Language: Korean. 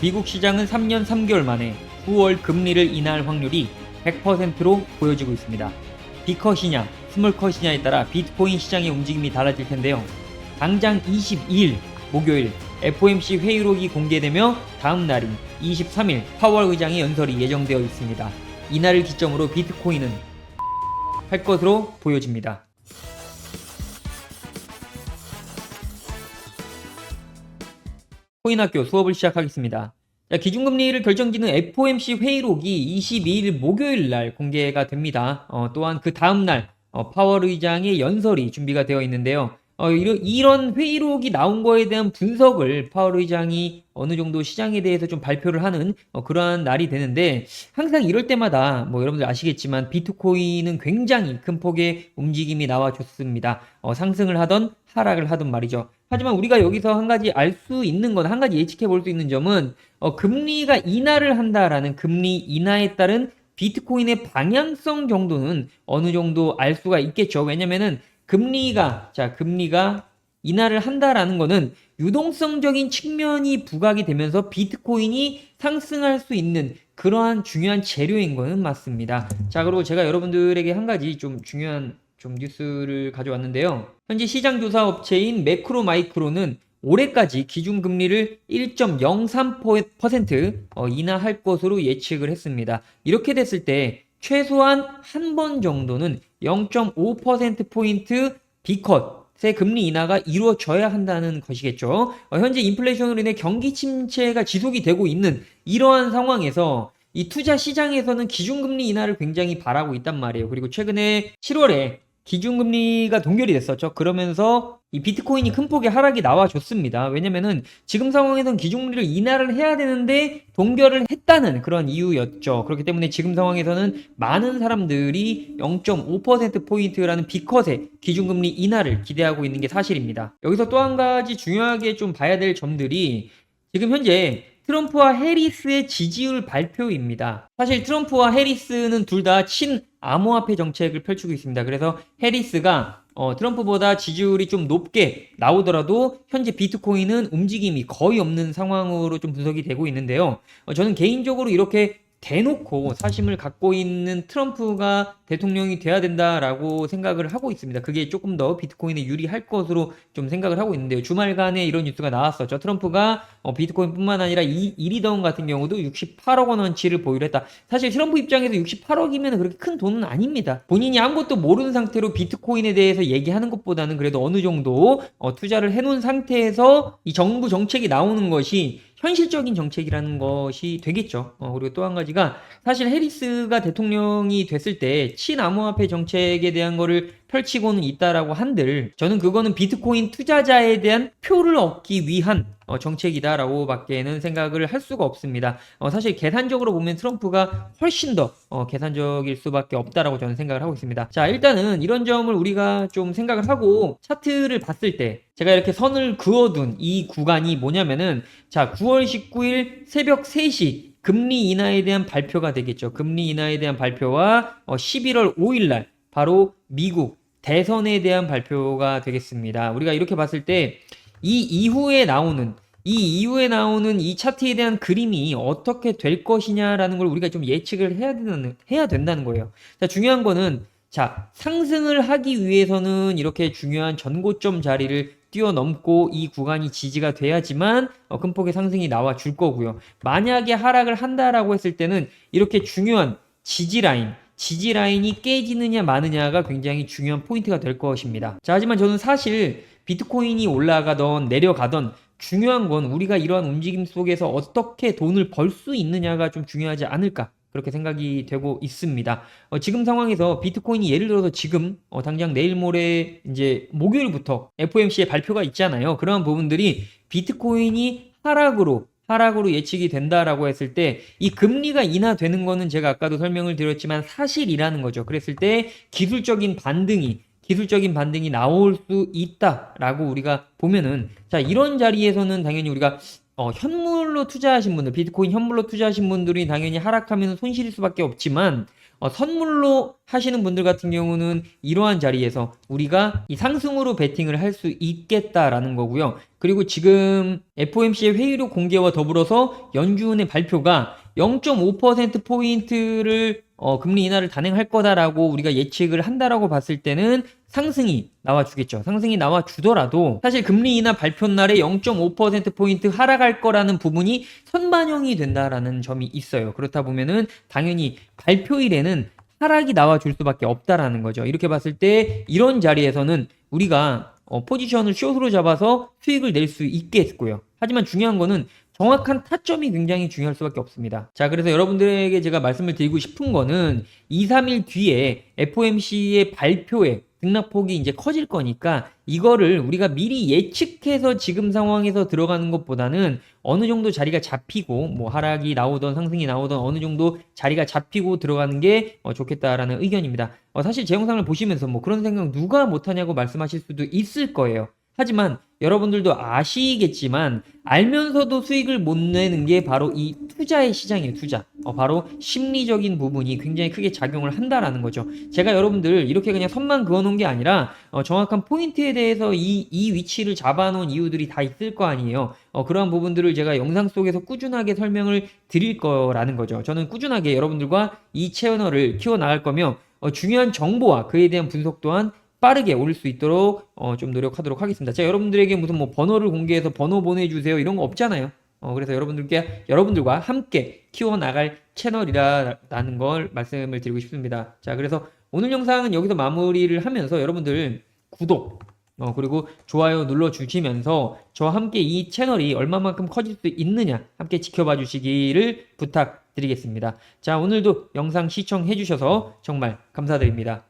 미국 시장은 3년 3개월 만에 9월 금리를 인하할 확률이 100%로 보여지고 있습니다. B컷이냐 스몰컷이냐에 따라 비트코인 시장의 움직임이 달라질 텐데요. 당장 22일 목요일 FOMC 회의록이 공개되며 다음 날인 23일 파월 의장의 연설이 예정되어 있습니다. 이날을 기점으로 비트코인은 할 것으로 보여집니다. 코인학교 수업을 시작하겠습니다. 기준금리를 결정짓는 FOMC 회의록이 22일 목요일 날 공개가 됩니다. 또한 그 다음 날 파월 의장의 연설이 준비가 되어 있는데요. 이런 회의록이 나온 거에 대한 분석을 파월 의장이 어느 정도 시장에 대해서 좀 발표를 하는 그러한 날이 되는데, 항상 이럴 때마다 여러분들 아시겠지만 비트코인은 굉장히 큰 폭의 움직임이 나와줬습니다. 상승을 하던 하락을 하던 말이죠. 하지만 우리가 여기서 한 가지 알 수 있는 건, 한 가지 예측해 볼 수 있는 점은 금리가 인하를 한다라는 금리 인하에 따른 비트코인의 방향성 정도는 어느 정도 알 수가 있겠죠. 왜냐면은 금리가 인하를 한다라는 거는 유동성적인 측면이 부각이 되면서 비트코인이 상승할 수 있는 그러한 중요한 재료인 거는 맞습니다. 자, 그리고 제가 여러분들에게 한 가지 좀 중요한 뉴스를 가져왔는데요. 현재 시장 조사 업체인 매크로마이크로는 올해까지 기준금리를 1.03% 인하할 것으로 예측을 했습니다. 이렇게 됐을 때 최소한 한 번 정도는 0.5%포인트 B컷의 금리 인하가 이루어져야 한다는 것이겠죠. 현재 인플레이션으로 인해 경기 침체가 지속이 되고 있는 이러한 상황에서 이 투자 시장에서는 기준금리 인하를 굉장히 바라고 있단 말이에요. 그리고 최근에 7월에 기준금리가 동결이 됐었죠. 그러면서 이 비트코인이 큰 폭의 하락이 나와줬습니다. 왜냐면은 지금 상황에선 기준금리를 인하를 해야 되는데 동결을 했다는 그런 이유였죠. 그렇기 때문에 지금 상황에서는 많은 사람들이 0.5%포인트라는 B컷의 기준금리 인하를 기대하고 있는 게 사실입니다. 여기서 또 한 가지 중요하게 좀 봐야 될 점들이 지금 현재 트럼프와 해리스의 지지율 발표입니다. 사실 트럼프와 해리스는 둘 다 친암호화폐 정책을 펼치고 있습니다. 그래서 해리스가 트럼프보다 지지율이 좀 높게 나오더라도 현재 비트코인은 움직임이 거의 없는 상황으로 좀 분석이 되고 있는데요. 저는 개인적으로 이렇게 대놓고 사심을 갖고 있는 트럼프가 대통령이 돼야 된다라고 생각을 하고 있습니다. 그게 조금 더 비트코인에 유리할 것으로 좀 생각을 하고 있는데요. 주말간에 이런 뉴스가 나왔었죠. 트럼프가 비트코인뿐만 아니라 이리더움 같은 경우도 68억 원어치를 보유를 했다. 사실 트럼프 입장에서 68억이면 그렇게 큰 돈은 아닙니다. 본인이 아무것도 모르는 상태로 비트코인에 대해서 얘기하는 것보다는 그래도 어느 정도 투자를 해놓은 상태에서 이 정부 정책이 나오는 것이 현실적인 정책이라는 것이 되겠죠. 그리고 또 한 가지가 사실 해리스가 대통령이 됐을 때 친암호화폐 정책에 대한 거를 펼치고는 있다라고 한들 저는 그거는 비트코인 투자자에 대한 표를 얻기 위한 정책이다라고 밖에는 생각을 할 수가 없습니다. 사실 계산적으로 보면 트럼프가 훨씬 더 계산적일 수밖에 없다라고 저는 생각을 하고 있습니다. 자, 일단은 이런 점을 우리가 좀 생각을 하고 차트를 봤을 때 제가 이렇게 선을 그어둔 이 구간이 뭐냐면은, 자, 9월 19일 새벽 3시 금리 인하에 대한 발표가 되겠죠. 금리 인하에 대한 발표와 11월 5일 날 바로 미국 대선에 대한 발표가 되겠습니다. 우리가 이렇게 봤을 때 이 이후에 나오는 이 차트에 대한 그림이 어떻게 될 것이냐라는 걸 우리가 좀 예측을 해야 된다는 거예요. 자, 중요한 거는, 자, 상승을 하기 위해서는 이렇게 중요한 전고점 자리를 뛰어넘고 이 구간이 지지가 돼야지만 큰 폭의 상승이 나와 줄 거고요. 만약에 하락을 한다라고 했을 때는 이렇게 중요한 지지라인이 깨지느냐 마느냐가 굉장히 중요한 포인트가 될 것입니다. 자, 하지만 저는 사실 비트코인이 올라가던 내려가던 중요한 건 우리가 이러한 움직임 속에서 어떻게 돈을 벌 수 있느냐가 좀 중요하지 않을까, 그렇게 생각이 되고 있습니다. 지금 상황에서 비트코인이 예를 들어서 지금 당장 내일 모레 이제 목요일부터 FOMC의 발표가 있잖아요. 그러한 부분들이 비트코인이 하락으로 예측이 된다라고 했을 때 이 금리가 인하되는 거는 제가 아까도 설명을 드렸지만 사실이라는 거죠. 그랬을 때 기술적인 반등이 나올 수 있다라고 우리가 보면은, 자, 이런 자리에서는 당연히 우리가 현물로 투자하신 분들, 비트코인 현물로 투자하신 분들이 당연히 하락하면 손실일 수밖에 없지만, 선물로 하시는 분들 같은 경우는 이러한 자리에서 우리가 이 상승으로 베팅을 할 수 있겠다라는 거고요. 그리고 지금 FOMC의 회의록 공개와 더불어서 연준의 발표가 0.5%포인트를 금리 인하를 단행할 거다라고 우리가 예측을 한다라고 봤을 때는 상승이 나와주겠죠. 상승이 나와주더라도 사실 금리 인하 발표 날에 0.5%포인트 하락할 거라는 부분이 선반영이 된다라는 점이 있어요. 그렇다 보면은 당연히 발표일에는 하락이 나와줄 수밖에 없다라는 거죠. 이렇게 봤을 때 이런 자리에서는 우리가 포지션을 숏으로 잡아서 수익을 낼 수 있겠고요. 하지만 중요한 거는 정확한 타점이 굉장히 중요할 수밖에 없습니다. 자, 그래서 여러분들에게 제가 말씀을 드리고 싶은 거는 2, 3일 뒤에 FOMC의 발표에 등락폭이 이제 커질 거니까 이거를 우리가 미리 예측해서 지금 상황에서 들어가는 것보다는 어느 정도 자리가 잡히고 뭐 하락이 나오던 상승이 나오던 어느 정도 자리가 잡히고 들어가는 게 좋겠다라는 의견입니다. 사실 제 영상을 보시면서 뭐 그런 생각 누가 못하냐고 말씀하실 수도 있을 거예요. 하지만 여러분들도 아시겠지만 알면서도 수익을 못 내는 게 바로 이 투자의 시장이에요. 투자. 바로 심리적인 부분이 굉장히 크게 작용을 한다라는 거죠. 제가 여러분들 이렇게 그냥 선만 그어놓은 게 아니라 정확한 포인트에 대해서 이 위치를 잡아놓은 이유들이 다 있을 거 아니에요. 그러한 부분들을 제가 영상 속에서 꾸준하게 설명을 드릴 거라는 거죠. 저는 꾸준하게 여러분들과 이 채널을 키워나갈 거며 중요한 정보와 그에 대한 분석 또한 빠르게 올 수 있도록 좀 노력하도록 하겠습니다. 제가 여러분들에게 무슨 뭐 번호를 공개해서 번호 보내주세요 이런 거 없잖아요. 그래서 여러분들과 함께 키워나갈 채널이라는 걸 말씀을 드리고 싶습니다. 자, 그래서 오늘 영상은 여기서 마무리를 하면서 여러분들 구독 그리고 좋아요 눌러주시면서 저와 함께 이 채널이 얼마만큼 커질 수 있느냐 함께 지켜봐 주시기를 부탁드리겠습니다. 자, 오늘도 영상 시청해 주셔서 정말 감사드립니다.